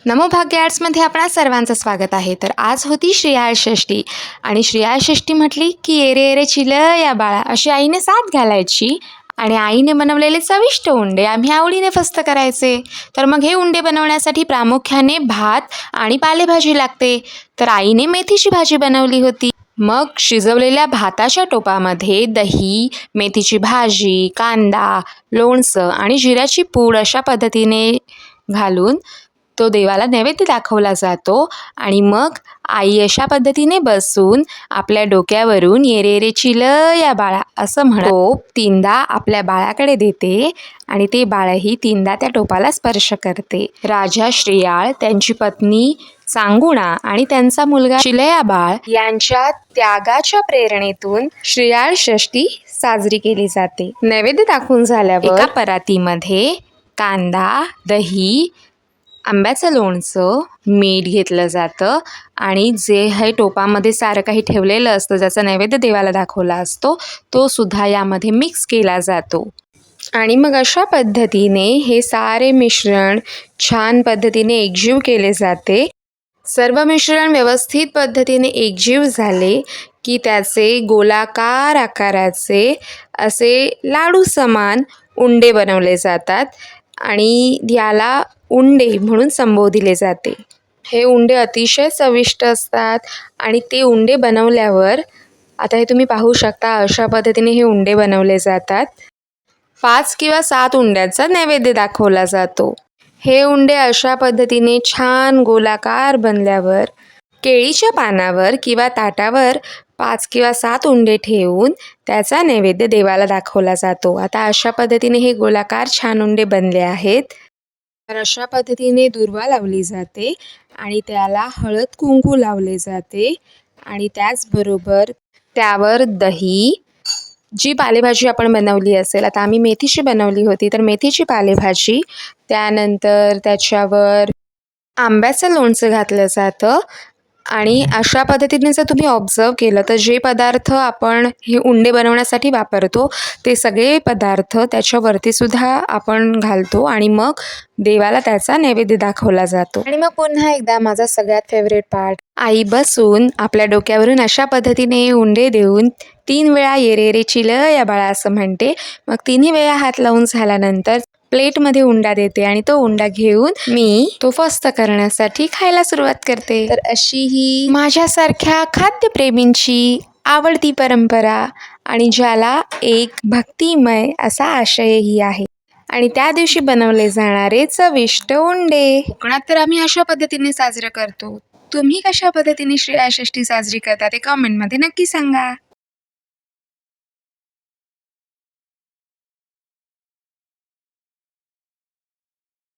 नमो भाग्य आर्ट्समध्ये आपणा सर्वांचं स्वागत आहे. तर आज होती श्रीयाळ षष्ठी आणि श्रीयाळ षष्ठी म्हटली की येरे येरे चिल या बाळा अशी आईने साथ घालायची आणि आईने बनवलेले चविष्ट उंडे आम्ही आवडीने फस्त करायचे. तर मग हे उंडे बनवण्यासाठी प्रामुख्याने भात आणि पालेभाजी लागते. तर आईने मेथीची भाजी बनवली होती. मग शिजवलेल्या भाताच्या टोपामध्ये दही, मेथीची भाजी, कांदा, लोणचं आणि जिऱ्याची पूड अशा पद्धतीने घालून तो देवाला नैवेद्य दाखवला जातो आणि मग आई अशा पद्धतीने बसून आपल्या डोक्यावरून येरे येरे चिल या बाळा असं म्हणतो तीनदा आपल्या बाळाकडे देते आणि ते बाळही तीनदा त्या टोपाला स्पर्श करते. राजा श्रीयाळ, त्यांची पत्नी सांगुणा आणि त्यांचा मुलगा चिलया बाळ यांच्या त्यागाच्या प्रेरणेतून श्रीयाळ षष्ठी साजरी केली जाते. नैवेद्य दाखवून झाल्यावर एका परातीमध्ये कांदा, दही, आंब्याचं लोणचं, मीठ घेतलं जातं आणि जे हे टोपामध्ये सारं काही ठेवलेलं असतं ज्याचा नैवेद्य देवाला दाखवला असतो तो सुद्धा यामध्ये मिक्स केला जातो आणि मग अशा पद्धतीने हे सारे मिश्रण छान पद्धतीने एकजीव केले जाते. सर्व मिश्रण व्यवस्थित पद्धतीने एकजीव झाले की त्याचे गोलाकार आकाराचे असे लाडू समान उंडे बनवले जातात आणि याला उंडे म्हणून संबोधिले जाते. हे उंडे अतिशय चविष्ट असतात आणि ते उंडे बनवल्यावर आता हे तुम्ही पाहू शकता अशा पद्धतीने हे उंडे बनवले जातात. 5 किंवा 7 उंड्यांचा नैवेद्य दाखवला जातो. हे उंडे अशा पद्धतीने छान गोलाकार बनल्यावर केळीच्या पानावर किंवा ताटावर 5 किंवा 7 उंडे ठेवून त्याचा नैवेद्य देवाला दाखवला जातो. आता अशा पद्धतीने हे गोलाकार छान उंडे बनले आहेत. तर अशा पद्धतीने दुर्वा लावली जाते आणि त्याला हळद कुंकू लावले जाते आणि त्याचबरोबर त्यावर दही, जी पालेभाजी आपण बनवली असेल, आता आम्ही मेथीची बनवली होती तर मेथीची पालेभाजी, त्यानंतर त्याच्यावर आंब्याचं लोणचं घातलं जातं आणि अशा पद्धतीने जर तुम्ही ऑब्झर्व केलं तर जे पदार्थ आपण हे उंडे बनवण्यासाठी वापरतो ते सगळे पदार्थ त्याच्यावरती सुद्धा आपण घालतो आणि मग देवाला त्याचा नैवेद्य दाखवला जातो. आणि मग पुन्हा एकदा माझा सगळ्यात फेवरेट पार्ट, आई बसून आपल्या डोक्यावरून अशा पद्धतीने उंडे देऊन 3 वेळा येरे येरे चिल या बाळा असं म्हणते. मग 3ही वेळा हात लावून झाल्यानंतर प्लेटमध्ये उंडा देते आणि तो उंडा घेऊन मी तो फस्त करण्यासाठी खायला सुरुवात करते. तर अशी ही माझ्यासारख्या खाद्यप्रेमींची आवडती परंपरा आणि ज्याला एक भक्तिमय असा आशयही आहे आणि त्या दिवशी बनवले जाणारे चविष्ट उंडे. कोकणात तर आम्ही अशा पद्धतीने साजरं करतो. तुम्ही कशा पद्धतीने श्रीयाळ षष्ठी साजरी करता ते कमेंटमध्ये नक्की सांगा.